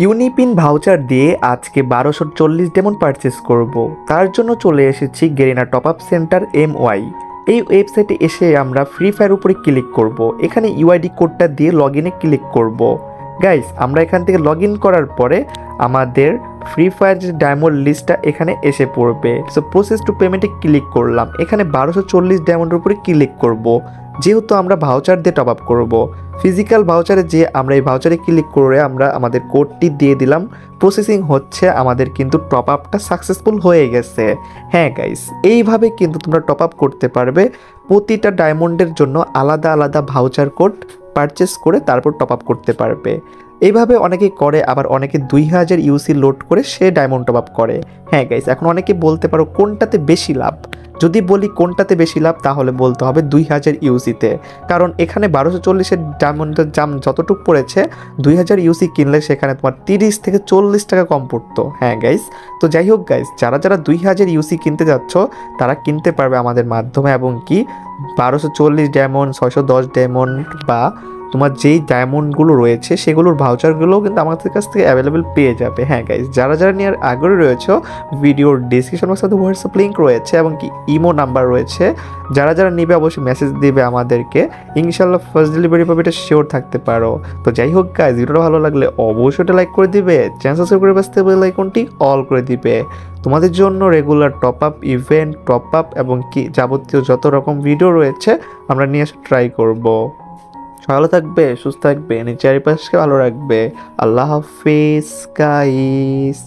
UniPin voucher দিয়ে আজকে 1240 demon purchase করব। তার জন্য চলে এসেছি Garena top up centre MY। এই ওয়েবসাইটে এসে আমরা ফ্রি ফায়ার উপরে ক্লিক করব। এখানে ইউআইডি কোডটা দিয়ে লগ ইনে ক্লিক করব। গাইস, আমরা এখান থেকে লগ ইন করার পরে আমাদের ফ্রি ফায়ার যে ডায়মন্ড লিস্টটা এখানে এসে পড়বে। সো প্রসেস টু পেমেন্টে ক্লিক করলাম। এখানে 1240 ডায়মন্ডের উপরে ক্লিক করব। যেহেতু আমরা ভাউচার দিয়ে টপ আপ করবো, ফিজিক্যাল ভাউচারে যে আমরা এই ভাউচারে ক্লিক করে আমরা আমাদের কোডটি দিয়ে দিলাম। প্রসেসিং হচ্ছে, আমাদের কিন্তু টপ আপটা সাকসেসফুল হয়ে গেছে। হ্যাঁ গাইস, এইভাবে কিন্তু তোমরা টপ আপ করতে পারবে। প্রতিটা ডায়মন্ডের জন্য আলাদা আলাদা ভাউচার কোড পারচেস করে তারপর টপ আপ করতে পারবে। এইভাবে অনেকে করে, আবার অনেকে 2000 ইউসি লোড করে সে ডায়মন্ড টপ আপ করে। হ্যাঁ গাইস, এখন অনেকে বলতে পারো কোনটাতে বেশি লাভ। যদি বলি কোনটাতে বেশি লাভ, তাহলে বলতে হবে 2000 ইউসিতে। কারণ এখানে 1240-এর ডায়মন্ডের দাম যতটুকু পড়েছে, 2000 ইউসি কিনলে সেখানে তোমার 30 থেকে 40 টাকা কম পড়তো। হ্যাঁ গাইস, তো যাই হোক গাইস, যারা 2000 ইউসি কিনতে যাচ্ছ তারা কিনতে পারবে আমাদের মাধ্যমে, এবং কি 1240 ডায়মন্ড, 610 ডায়মন্ড বা তোমার যেই ডায়মন্ডগুলো রয়েছে সেগুলোর ভাউচারগুলোও কিন্তু আমাদের কাছ থেকে অ্যাভেলেবেল পেয়ে যাবে। হ্যাঁ গাইস, যারা নেওয়ার আগ্রহী রয়েছে, ভিডিওর ডিসক্রিপশন বক্সে হোয়াটসঅ্যাপ লিঙ্ক রয়েছে এবং কি ইমো নাম্বার রয়েছে। যারা নেবে অবশ্যই মেসেজ দিবে আমাদেরকে। ইনশাল্লাহ ফার্স্ট ডেলিভারি পাবে, এটা শিওর থাকতে পারো। তো যাই হোক গাইস, ভিডিওটা ভালো লাগলে অবশ্যই এটা লাইক করে দিবে, চ্যানেল সাবস্ক্রাইব করে বাঁচতে বেল আইকনটি অল করে দিবে। তোমাদের জন্য regular top up, event, top up এবং কি যাবতীয় যত রকম ভিডিও রয়েছে আমরা নিয়ে আসা ট্রাই করবো। ভালো থাকবে, সুস্থ থাকবে, নিজের চারিপাশকে ভালো রাখবে। আল্লাহ হাফিজ গাইস।